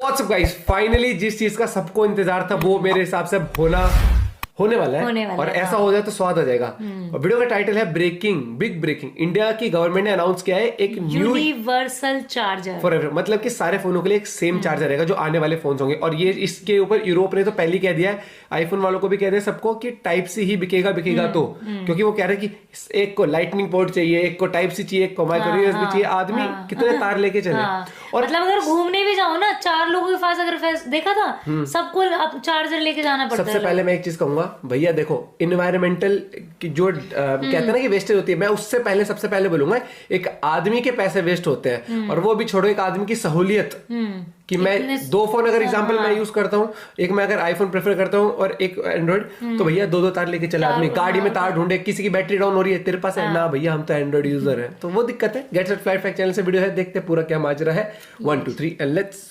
WhatsApp guys, finally जिस चीज का सबको इंतजार था वो मेरे हिसाब से होने वाला है और ऐसा हो जाए तो स्वाद आ जाएगा। और वीडियो का टाइटल है बिग ब्रेकिंग। इंडिया की गवर्नमेंट ने अनाउंस किया है एक new universal charger for ever, मतलब कि सारे फोनों के लिए एक सेम चार्जर रहेगा जो आने वाले फोन होंगे। और ये इसके ऊपर यूरोप ने तो पहले कह दिया है, आईफोन वालों को भी कह दिया सबको कि टाइप सी ही बिकेगा तो क्योंकि वो कह रहे हैं कि एक को लाइटनिंग पोर्ट चाहिए, एक को टाइप सी चाहिए, एक को माइक्रो यूएसबी चाहिए। आदमी कितने तार लेके चले। और मतलब अगर घूमने भी जाओ ना, 4 लोगों के पास अगर देखा था सबको चार्जर लेके जाना पड़ता है। सबसे पहले मैं एक चीज कहूंगा भैया, देखो इन्वायरमेंटल की जो कहते हैं ना कि वेस्टेज होती है, मैं उससे पहले सबसे पहले बोलूंगा एक आदमी के पैसे वेस्ट होते हैं। और वो भी छोड़ो, एक आदमी की सहूलियत कि मैं 2 फोन अगर एग्जांपल मैं यूज करता हूँ, एक मैं अगर आईफोन प्रेफर करता हूँ और एक एंड्रॉइड, तो भैया 2 तार लेके चला आदमी, गाड़ी में तार ढूंढे, किसी की बैटरी डाउन हो रही है, तेरे पास है ना भैया, हम तो एंड्रॉइड यूजर है, तो वो दिक्कत है। Get set fly fact channel से वीडियो है, देखते पूरा क्या माजरा है। 1 2 3 एंड लेट्स।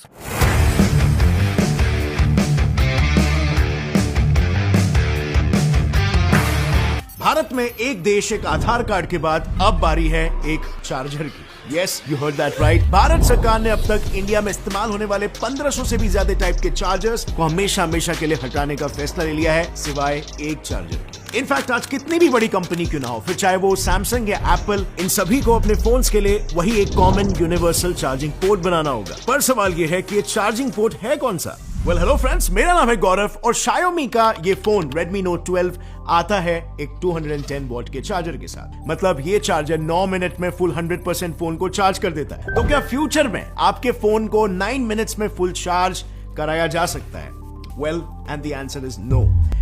भारत में एक देश एक आधार कार्ड के बाद अब बारी है एक चार्जर की। Yes, you heard that right. Bharat सरकार ने अब तक इंडिया में इस्तेमाल होने वाले 1500 से भी ज्यादा टाइप के चार्जर्स को हमेशा के लिए हटाने का फैसला ले लिया है, सिवाय एक चार्जर के। इनफैक्ट आज कितनी भी बड़ी कंपनी क्यों ना हो, फिर चाहे वो सैमसंग या एप्पल, इन सभी को अपने फोन्स के लिए वही एक कॉमन यूनिवर्सल चार्जिंग पोर्ट बनाना होगा। पर सवाल ये है कि ये चार्जिंग पोर्ट है कौन सा? वेल हेलो फ्रेंड्स, मेरा नाम है गौरव और Xiaomi का ये फोन Redmi Note 12 आता है एक 210 वॉट के चार्जर के साथ। मतलब ये चार्जर 9 मिनट में फुल 100% फोन को चार्ज कर देता है। तो क्या फ्यूचर में आपके फोन को 9 मिनट्स में फुल चार्ज कराया जा सकता है? Well, and the answer is no,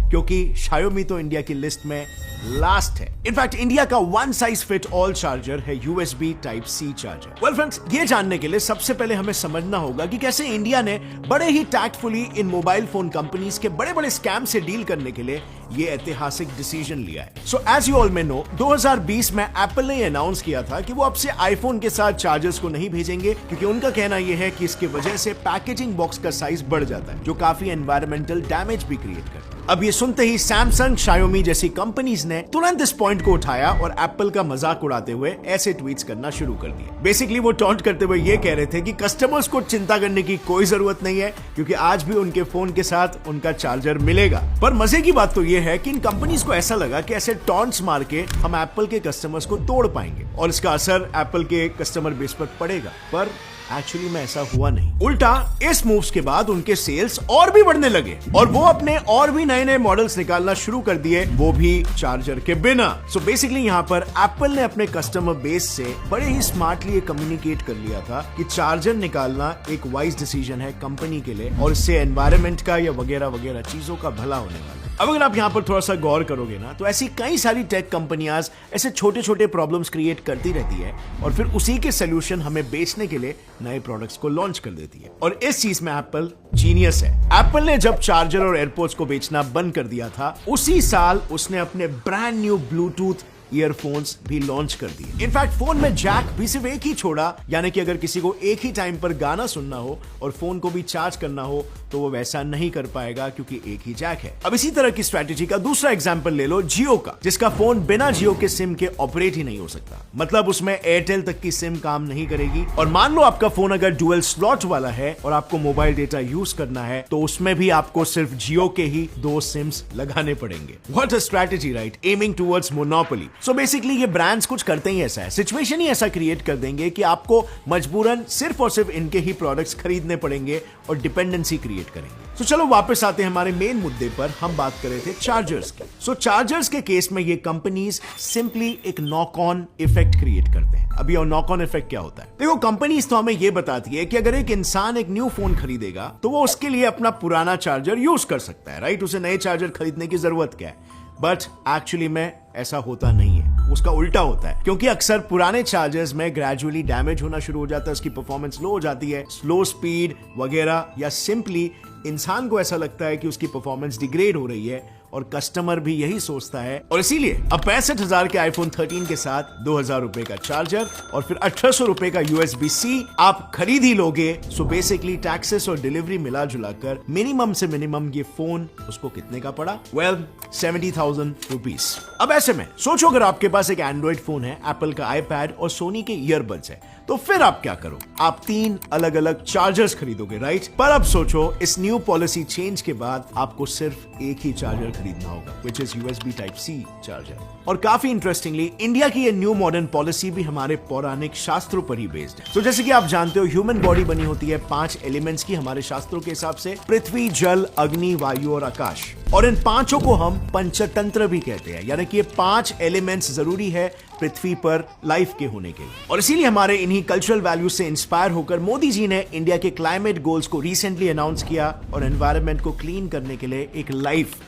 क्योंकि Xiaomi तो इंडिया की लिस्ट में लास्ट है। इनफैक्ट इंडिया का one size fit all charger है USB type C charger. Well friends, ये जानने के लिए सबसे पहले हमें समझना होगा कि कैसे इंडिया ने बड़े ही टैक्टफुली इन मोबाइल फोन कंपनीज के बड़े स्कैम से डील करने के लिए ये ऐतिहासिक डिसीजन लिया है। So as you all may know, 2020 में एप्पल ने अनाउंस किया था कि वो अब से आईफोन के साथ चार्जर्स को नहीं भेजेंगे, क्योंकि उनका कहना यह है कि इसकी वजह से पैकेजिंग बॉक्स का साइज बढ़ जाता है, जो काफी एनवायरमेंटल डैमेज भी क्रिएट करता है। अब ये सुनते ही सैमसंग, Xiaomi जैसी कंपनीज ने तुरंत इस पॉइंट को उठाया और एप्पल का मजाक उड़ाते हुए ऐसे ट्वीट्स करना शुरू कर दिए। बेसिकली वो टॉन्ट करते हुए ये कह रहे थे कि कस्टमर्स को चिंता करने की कोई जरूरत नहीं है, क्योंकि आज भी उनके फोन के साथ उनका चार्जर मिलेगा। पर मजे की बात तो ये है कि इन कंपनीज को ऐसा लगा कि ऐसे टॉन्ट्स मार के हम एप्पल के कस्टमर्स को तोड़ पाएंगे और इसका असर एप्पल के कस्टमर बेस पर पड़ेगा। पर एक्चुअली में ऐसा हुआ नहीं। उल्टा इस मूव्स के बाद उनके सेल्स और भी बढ़ने लगे और वो अपने और भी नए मॉडल्स निकालना शुरू कर दिए, वो भी चार्जर के बिना। सो बेसिकली यहाँ पर एप्पल ने अपने कस्टमर बेस से बड़े ही स्मार्टली कम्युनिकेट कर लिया था कि चार्जर निकालना एक वाइज डिसीजन है कंपनी के लिए और इससे एनवायरमेंट का या वगैरह चीजों का भला होने वाला है। अब अगर आप यहाँ पर थोड़ा सा गौर करोगे ना, तो ऐसी कई सारी टेक कंपनियां ऐसे छोटे प्रॉब्लम्स क्रिएट करती रहती है और फिर उसी के सोल्यूशन हमें बेचने के लिए नए प्रोडक्ट्स को लॉन्च कर देती है। और इस चीज में एप्पल जीनियस है। एप्पल ने जब चार्जर और एयरपोर्ट्स को बेचना बंद कर दिया था, उसी साल उसने अपने ब्रांड न्यू ब्लूटूथ ईयरफोन्स भी लॉन्च कर दिए। इनफैक्ट फोन में जैक भी सिर्फ एक ही छोड़ा, यानी कि अगर किसी को एक ही टाइम पर गाना सुनना हो और फोन को भी चार्ज करना हो तो वो वैसा नहीं कर पाएगा, क्योंकि एक ही जैक है। अब इसी तरह की स्ट्रेटेजी का दूसरा एग्जांपल ले लो जियो का, जिसका फोन बिना जियो के सिम के ऑपरेट ही नहीं हो सकता। मतलब उसमें एयरटेल तक की सिम काम नहीं करेगी। और मान लो आपका फोन अगर डुअल स्लॉट वाला है और आपको मोबाइल डेटा यूज करना है, तो उसमें भी आपको सिर्फ जियो के ही 2 सिम्स लगाने पड़ेंगे। What a strategy, right? Aiming towards monopoly. So basically ये ब्रांड्स कुछ करते ही ऐसा है, सिचुएशन ही ऐसा क्रिएट कर देंगे कि आपको मजबूरन सिर्फ और सिर्फ इनके ही प्रोडक्ट्स खरीदने पड़ेंगे और डिपेंडेंसी क्रिएट करेंगे। तो चलो वापस आते हैं हमारे मेन मुद्दे पर। हम बात कर रहे थे चार्जर्स की। सो चार्जर्स के केस में ये कंपनीज सिंपली एक नॉक ऑन इफेक्ट क्रिएट करते हैं। अभी और नॉक ऑन इफेक्ट क्या होता है? देखो, कंपनीज तो हमें ये बताती है कि अगर एक इंसान एक न्यू फोन खरीदेगा तो वो उसके लिए अपना पुराना चार्जर यूज कर सकता है, राइट? उसे नए चार्जर खरीदने की जरूरत क्या है? बट एक्चुअली में ऐसा होता नहीं है, उसका उल्टा होता है। क्योंकि अक्सर पुराने चार्जर्स में ग्रेजुअली डैमेज होना शुरू हो जाता है, उसकी परफॉर्मेंस लो हो जाती है, स्लो स्पीड वगैरह, या सिंपली इंसान को ऐसा लगता है कि उसकी परफॉर्मेंस डिग्रेड हो रही है और कस्टमर भी यही सोचता है। और इसीलिए अब 65,000 के आईफोन 13 के साथ 2,000 रुपए का चार्जर और फिर 1,800 रुपए का USB-C आप खरीद ही लोगे। सो बेसिकली टैक्सेस और डिलीवरी मिला जुलाकर मिनिमम से मिनिमम ये फोन उसको कितने का पड़ा? Well, 70,000 rupees. अब ऐसे में सोचो, अगर आपके पास एक एंड्रॉइड फोन है, एप्पल का आईपैड और सोनी के ईयरबड्स है, तो फिर आप क्या करो, आप 3 अलग अलग चार्जर्स खरीदोगे, राइट? पर अब सोचो, इस न्यू पॉलिसी चेंज के बाद आपको सिर्फ एक ही चार्जर खरीदना होगा, which is USB Type-C charger. और काफी इंटरेस्टिंगली इंडिया की ये न्यू मॉडर्न पॉलिसी भी हमारे पौराणिक शास्त्रों पर ही बेस्ड है। तो जैसे कि आप जानते हो, ह्यूमन बॉडी बनी होती है 5 एलिमेंट्स की हमारे शास्त्रों के हिसाब से, पृथ्वी, जल, अग्नि, वायु और आकाश। और इन 5 को हम पंचतंत्र भी कहते हैं, यानी कि ये 5 एलिमेंट्स जरूरी है पृथ्वी पर लाइफ के होने के लिए। और इसीलिए हमारे इन्हीं कल्चरल वैल्यूज से इंस्पायर होकर मोदी जी ने इंडिया के क्लाइमेट गोल्स को रिसेंटली अनाउंस किया और एनवायरनमेंट को क्लीन करने के लिए एक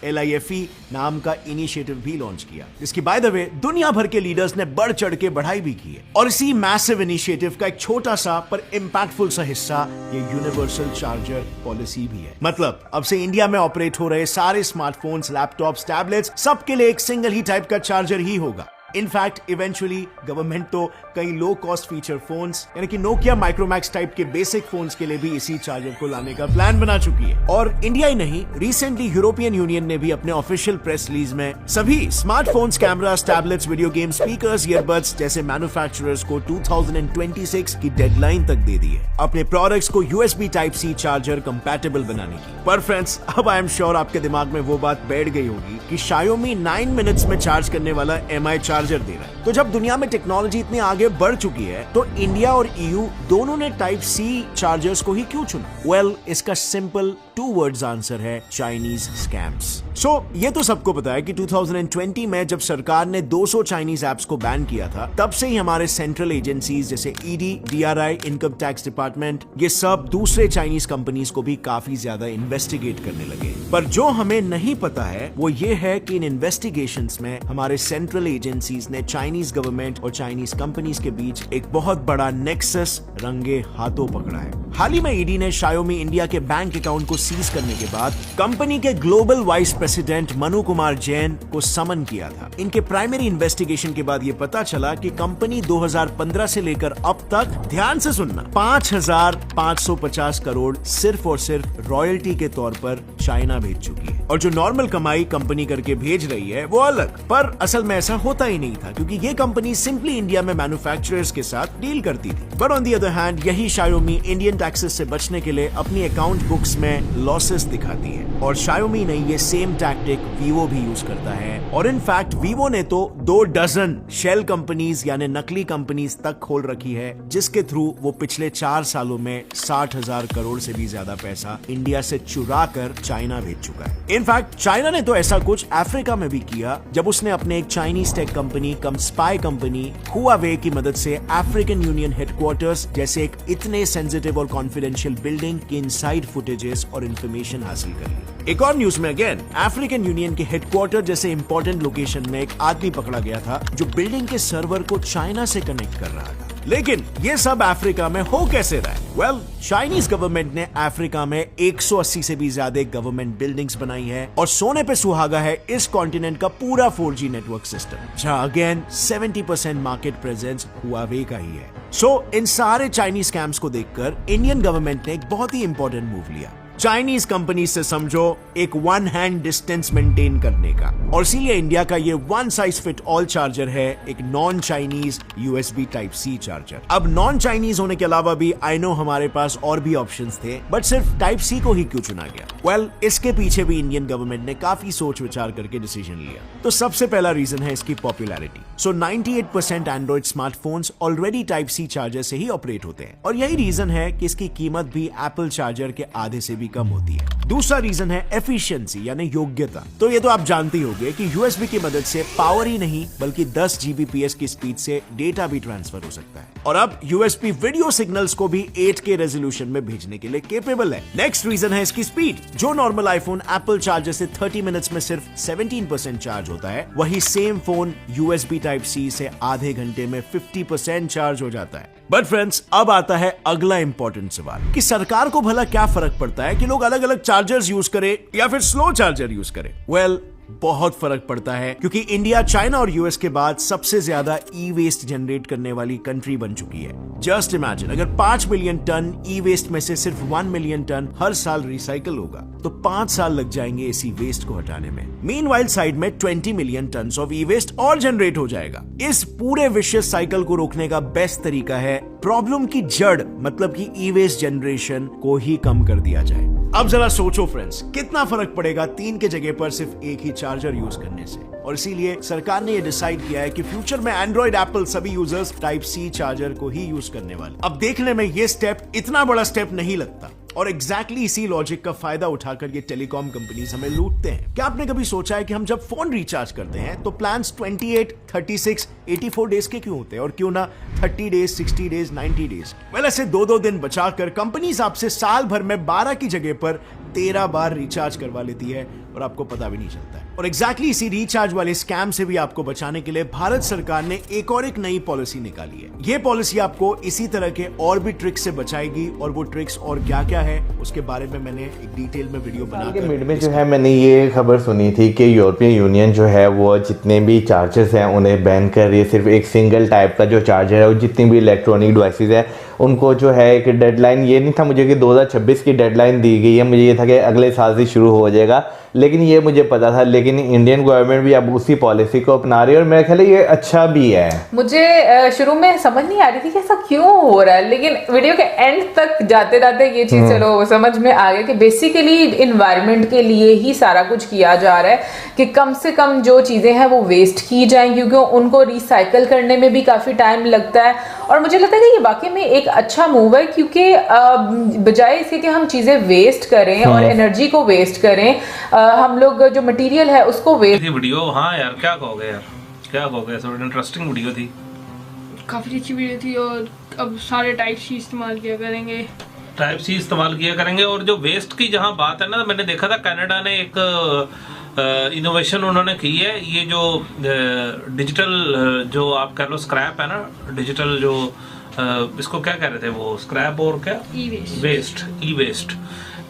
LIFE नाम का इनिशिएटिव भी लॉन्च किया, जिसकी बाय द वे दुनिया भर के लीडर्स ने बढ़ चढ़ के बढ़ाई भी की है। और इसी मैसिव इनिशिएटिव का एक छोटा सा पर इंपैक्टफुल सा हिस्सा ये यूनिवर्सल चार्जर पॉलिसी भी है। मतलब अब से इंडिया में ऑपरेट हो रहे सारे स्मार्टफोन्स, लैपटॉप्स, टैबलेट्स, सबके लिए एक सिंगल ही टाइप का चार्जर ही होगा। इनफैक्ट इवेंचुअली गवर्नमेंट तो कई लो कॉस्ट फीचर फोन्स यानी कि नोकिया माइक्रोमैक्स टाइप के बेसिक फोन्स के लिए भी इसी चार्जर को लाने का प्लान बना चुकी है। और इंडिया ही नहीं, रिसेंटली यूरोपियन यूनियन ने भी अपने ऑफिशियल प्रेस रिलीज में सभी smartphones, cameras, tablets, video game, speakers, earbuds जैसे मैन्युफैक्चरर्स को 2026 की डेडलाइन तक दे दी है अपने प्रोडक्ट्स को USB Type-C चार्जर कंपैटिबल बनाने की। पर फ्रेंड्स, अब आई एम श्योर आपके दिमाग में वो बात बैठ गई होगी कि Xiaomi 9 मिनट्स में चार्ज करने वाला MI चार्जर दे रहा है। तो जब दुनिया में टेक्नोलॉजी इतनी आगे बढ़ चुकी है, तो इंडिया और EU दोनों ने Type-C चार्जर्स को ही क्यों चुना? वेल, इसका सिंपल 2 वर्ड्स आंसर है, चाइनीज स्कैम्स। सो ये तो सबको पता है कि 2020 में जब सरकार ने 200 चाइनीज ऐप्स को बैन किया था, तब से ही हमारे सेंट्रल एजेंसीज जैसे ED, DRI, income tax department, ये सब दूसरे चाइनीज कंपनीज को भी काफी ज्यादा इन्वेस्टिगेट करने लगे। पर जो हमें नहीं पता है वो ये है कि इन इन्वेस्टिगेशंस में हमारे सेंट्रल एजेंसीज ने चाइनीज गवर्नमेंट और चाइनीज कंपनीज के बीच एक बहुत बड़ा नेक्सस रंगे हाथों पकड़ा है। हाल ही में ED ने Xiaomi इंडिया के बैंक अकाउंट को सीज करने के बाद कंपनी के global vice president Manu Kumar Jain को समन किया था। इनके प्राइमरी इन्वेस्टिगेशन के बाद ये पता चला कि कंपनी 2015 से लेकर अब तक, ध्यान से सुनना, 5,550 करोड़ सिर्फ और सिर्फ रॉयल्टी के तौर पर चाइना भेज चुकी है। और जो नॉर्मल कमाई कंपनी करके भेज रही है वो अलग, पर असल में ऐसा होता ही नहीं था, क्योंकि ये कंपनी सिंपली इंडिया में मैन्युफैक्चरर्स के साथ डील करती थी। But on the other hand, यही Xiaomi इंडियन टैक्सेस से बचने के लिए अपनी अकाउंट बुक्स में लॉसेस दिखाती है। और Xiaomi नहीं, ये सेम टैक्टिक Vivo भी यूज करता है। और इनफैक्ट Vivo ने तो 2 डजन शेल कंपनीज यानी नकली कंपनीज तक खोल रखी है, जिसके थ्रू वो पिछले 4 सालों में 60,000 करोड़ से भी ज्यादा पैसा इंडिया से चुरा कर चाइना भेज चुका है। इनफैक्ट चाइना ने तो ऐसा कुछ अफ्रीका में भी किया, जब उसने अपने एक चाइनीज टेक कंपनी कम स्पाई कंपनी हुआवे की मदद से अफ्रीकन यूनियन हेडक्वार्टर्स जैसे एक इतने सेंसिटिव और कॉन्फिडेंशियल बिल्डिंग की इनसाइड फुटेजेस और इंफॉर्मेशन हासिल कर ली। एक और न्यूज में अगेन अफ्रीकन यूनियन के हेडक्वार्टर जैसे इंपॉर्टेंट लोकेशन में एक आदमी पकड़ा गया था जो बिल्डिंग के सर्वर को चाइना से कनेक्ट कर रहा था। लेकिन ये सब अफ्रीका में हो कैसे रहा है? वेल, चाइनीज गवर्नमेंट ने अफ्रीका में 180 से भी ज्यादा गवर्नमेंट बिल्डिंग्स बनाई है और सोने पे सुहागा है इस कॉन्टिनेंट का पूरा 4G नेटवर्क सिस्टम, जहां अगेन 70% मार्केट प्रेजेंस हुआवे का ही है। सो इन सारे चाइनीज स्कैम्स को देखकर इंडियन गवर्नमेंट ने एक बहुत ही इंपॉर्टेंट मूव लिया, चाइनीज कंपनी से समझो एक 1 हैंड डिस्टेंस मेंटेन करने का। और इसीलिए इंडिया का ये 1 साइज फिट ऑल चार्जर है एक non Chinese USB Type-C charger. अब नॉन चाइनीज होने के अलावा भी आई नो हमारे पास और भी ऑप्शंस थे, बट सिर्फ Type-C को ही क्यों चुना गया? वेल, इसके पीछे भी इंडियन गवर्नमेंट ने काफी सोच विचार करके डिसीजन लिया। तो सबसे पहला रीजन है इसकी पॉपुलैरिटी। सो 98% Android smartphones already Type-C charger से ही ऑपरेट होते हैं, और यही रीजन है कि इसकी कीमत भी एप्पल चार्जर के आधे से भी कम होती है। दूसरा रीजन है एफिशिएंसी यानी योग्यता। तो ये तो आप जानते ही होंगे कि USB की मदद से पावर ही नहीं बल्कि 10 Gbps की स्पीड से डेटा भी ट्रांसफर हो सकता है। और अब USB वीडियो सिग्नल्स को भी 8K रेजोल्यूशन में भेजने के लिए केपेबल है। नेक्स्ट रीजन है इसकी स्पीड। जो नॉर्मल आईफोन एप्पल चार्जर से 30 मिनट्स में सिर्फ 17% चार्ज होता है, वही सेम फोन USB Type-C से आधे घंटे में 50% चार्ज हो जाता है। बट फ्रेंड्स, अब आता है अगला इंपॉर्टेंट सवाल कि सरकार को भला क्या फर्क पड़ता है कि लोग अलग अलग चार्जर्स यूज करें या फिर स्लो चार्जर यूज करें? वेल, बहुत फर्क पड़ता है, क्योंकि इंडिया चाइना और यूएस के बाद सबसे ज्यादा ई वेस्ट जनरेट करने वाली कंट्री बन चुकी है। जस्ट इमेजिन, अगर 5 मिलियन टन ई वेस्ट में से सिर्फ 1 मिलियन टन हर साल रिसाइकल होगा तो 5 साल लग जाएंगे इसी वेस्ट को हटाने में। मीनवाइल साइड में 20 million ton of e waste और जनरेट हो जाएगा। इस पूरे विशियस साइकिल को रोकने का बेस्ट तरीका है प्रॉब्लम की जड़ मतलब कि ई वेस्ट जनरेशन को ही कम कर दिया जाए। अब जरा सोचो फ्रेंड्स, कितना फर्क पड़ेगा 3 के जगह पर सिर्फ एक ही चार्जर यूज करने से। और इसीलिए सरकार ने यह डिसाइड किया है कि फ्यूचर में एंड्रॉइड, एप्पल सभी यूजर्स टाइप सी चार्जर को ही यूज करने वाले। अब देखने में ये स्टेप इतना बड़ा स्टेप नहीं लगता, और एग्जैक्टली इसी लॉजिक का फायदा उठाकर ये टेलीकॉम कंपनीज हमें लूटते हैं। क्या आपने कभी सोचा है कि हम जब फोन रिचार्ज करते हैं तो प्लान्स 28, 36, 84 डेज के क्यों होते हैं, और क्यों ना 30 डेज, 60 डेज, 90 डेज? वेल, ऐसे 2-2 दिन बचाकर कंपनीज आपसे साल भर में 12 की जगह पर 13 बार रिचार्ज करवा लेती है और आपको पता भी नहीं चलता है। और एग्जैक्टली इसी रिचार्ज वाले स्कैम से भी आपको बचाने के लिए भारत सरकार ने एक नई पॉलिसी निकाली है। ये पॉलिसी आपको इसी तरह के और भी ट्रिक्स से बचाएगी, और वो ट्रिक्स और क्या-क्या है उसके बारे में मैंने एक डिटेल में वीडियो बनाकर मिड में जो है मैंने ये खबर सुनी थी कि यूरोपियन यूनियन जो है वो जितने भी चार्जर्स हैं उन्हें बैन कर रही है। सिर्फ एक सिंगल टाइप का जो चार्जर है, और जितनी भी इलेक्ट्रॉनिक डिवाइसेस है उनको जो है एक डेडलाइन, ये नहीं था मुझे कि 2026 की डेडलाइन दी गई है, मुझे ये था कि अगले साल से शुरू हो जाएगा, लेकिन ये मुझे पता था। लेकिन इंडियन गवर्नमेंट भी अब उसी पॉलिसी को अपना रही है, और मेरा ख्याल है ये अच्छा भी है। मुझे शुरू में समझ नहीं आ रही थी कि ऐसा क्यों हो रहा है, लेकिन वीडियो के एंड तक जाते जाते ये चीज चलो समझ में आ गया कि बेसिकली इन्वायरमेंट के लिए ही सारा कुछ किया जा रहा है कि कम से कम जो चीजें हैं वो वेस्ट की जाएं, क्योंकि उनको रिसाइकल करने में भी काफी टाइम लगता है। और मुझे लगता है कि ये वाकई में एक अच्छा मूव है, क्योंकि बजाय इसके कि हम चीजें वेस्ट करें और एनर्जी को वेस्ट करें, हम लोग जो मटेरियल है उसको वेस्ट। वीडियो, हाँ यार क्या कहोगे यार, क्या कहोगे, सब इंटरेस्टिंग वीडियो थी, काफी अच्छी वीडियो थी। और अब सारे टाइप सी इस्तेमाल किया करेंगे, टाइप सी इस्तेमाल किया करेंगे। और जो वेस्ट की जहाँ बात है ना, मैंने देखा था कनाडा ने एक इनोवेशन उन्होंने की है, ये जो डिजिटल जो आप कह लो स्क्रैप है ना, डिजिटल जो इसको क्या कह रहे थे वो, स्क्रैप और क्या, ई वेस्ट, ई वेस्ट।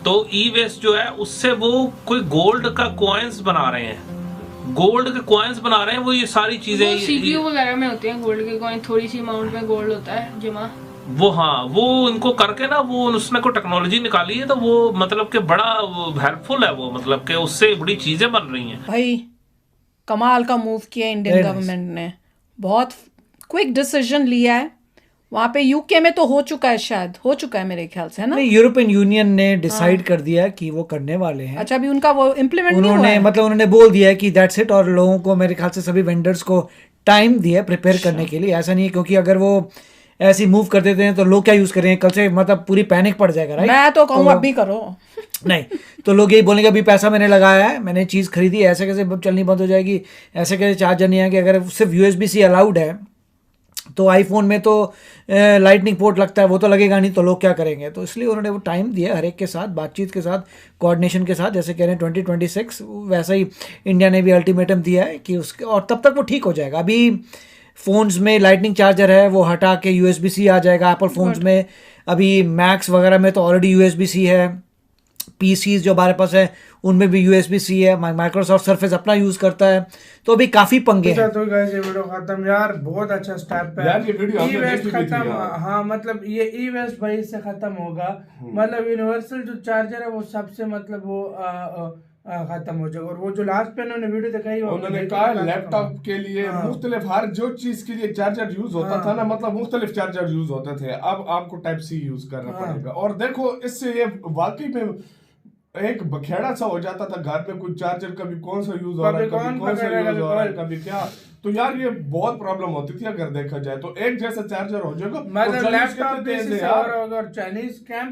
तो ई वेस्ट जो है उससे वो कोई गोल्ड का कॉइन्स बना रहे हैं, गोल्ड के कॉइन्स बना रहे हैं। वो ये सारी चीजें सीपीयू वगैरह में होते हैं गोल्ड के कॉइन, थोड़ी सी अमाउंट में गोल्ड होता है जमा, वो हाँ वो उनको करके ना वो उसने कोई टेक्नोलॉजी निकाली है, तो वो मतलब कि बड़ा हेल्पफुल है वो, मतलब कि उससे बड़ी चीजें बन रही हैं। भाई कमाल का मूव किया इंडियन गवर्नमेंट ने, बहुत क्विक डिसीजन लिया है। वहाँ पे यूके में तो हो चुका है, शायद हो चुका है मेरे ख्याल से, है ना? नहीं, यूरोपियन यूनियन ने डिसाइड कर दिया कि वो करने वाले हैं। अच्छा, अभी उनका वो इम्प्लीमेंट नहीं हुआ है? मतलब उन्होंने बोल दिया है कि दैट्स इट, और लोगों को मेरे ख्याल से सभी वेंडर्स को टाइम दिया प्रिपेयर करने के लिए। ऐसा नहीं है क्योंकि अगर वो ऐसी मूव कर देते हैं तो लोग क्या यूज करेंगे कल से, मतलब पूरी पैनिक पड़ जाएगा, राइट? मैं तो कहूँ अभी करो। नहीं तो लोग यही बोलेंगे अभी पैसा मैंने लगाया है, मैंने चीज खरीदी, ऐसे कैसे चलनी बंद हो जाएगी, ऐसे कैसे चार्जर नहीं आएंगे। अगर सिर्फ USB-C अलाउड है तो आईफोन में तो लाइटनिंग पोर्ट लगता है, वो तो लगेगा नहीं, तो लोग क्या करेंगे? तो इसलिए उन्होंने वो टाइम दिया हर एक के साथ, बातचीत के साथ, कोऑर्डिनेशन के साथ, जैसे कह रहे हैं 2026, वैसा ही इंडिया ने भी अल्टीमेटम दिया है कि उसके, और तब तक वो ठीक हो जाएगा। अभी फ़ोन्स में लाइटनिंग चार्जर है वो हटा के USB-C आ जाएगा। एप्पल फ़ोन्स में अभी मैक्स वगैरह में तो ऑलरेडी USB-C है, PCs जो हमारे पास है उनमें भी USB-C है, माइक्रोसॉफ्ट सरफेस अपना यूज करता है, तो अभी काफी पंगे हैं। तो गाइस ये वीडियो खत्म यार, बहुत अच्छा स्टेप है यार, ये वीडियो ई वेस्ट खत्म। हाँ मतलब ये ई वेस्ट भाई से खत्म होगा, मतलब यूनिवर्सल जो चार्जर है वो सबसे मतलब वो खत्म हो जाएगा। और वो जो लास्ट पे उन्होंने वीडियो दिखाई, उन्होंने कहा लैपटॉप के लिए मुख्तलिफ हर जो चीज के लिए चार्जर यूज होता था ना, मतलब मुख्तलिफ चार्जर यूज होते थे, अब आपको टाइप सी यूज करना पड़ेगा। और देखो इससे ये वाकई में एक बखेड़ा सा हो जाता था घर में, कुछ चार्जर कभी कौन सा यूज हो रहा है, कभी कौन सा यूज हो रहा है, कभी क्या, तो यार ये बहुत प्रॉब्लम होती थी अगर देखा जाए तो। एक जैसा चार्जर हो जाएगा, मतलब लैपटॉप और अगर चाइनीज स्कैम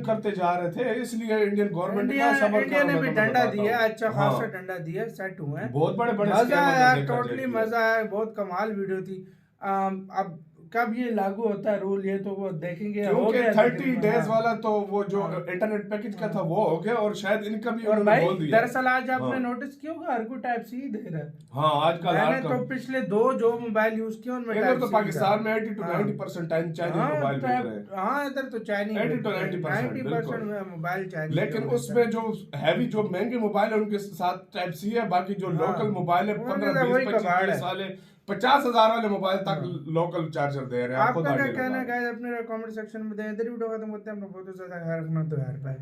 करते जा रहे थे, इसलिए इंडियन गवर्नमेंट इंडिया ने भी डंडा दिया, अच्छा खासा डंडा दिया, सेट हुए हैं, बहुत बड़े मजा आया, टोटली मजा आया, बहुत कमाल वीडियो थी। अब कब ये लागू होता है रूल, ये तो वो देखेंगे। हो क्योंकि गया 30 डेज हाँ। वाला तो वो जो इंटरनेट पैकेज का था वो हो गया, और शायद इनका भी और उन्होंने भाई बोल दिया। दरअसल आज आपने हाँ। नोटिस किया होगा हर कोई टाइप सी ही दे रहा है। हाँ आजकल मैंने तो पिछले 2 जो मोबाइल यूज किए उनमें इधर तो Type-C पाकिस्तान में 80 to हाँ। 90% चाइनीज मोबाइल बिक रहे हैं। हाँ इधर तो चाइनीज 80 to 90% 90% मोबाइल चाइनीज। लेकिन उसमें जो हैवी जो महंगे मोबाइल है उनके साथ टाइप सी है, बाकी जो लोकल मोबाइल है 15-20-25 साल 50,000 वाले मोबाइल तक लोकल चार्जर दे रहे हैं। आपका क्या कहना है गाइस, अपने कमेंट सेक्शन में दें। इधर वीडियो खत्म करते हैं, हम बहुत ज्यादा खैर रखना तो यार बाय।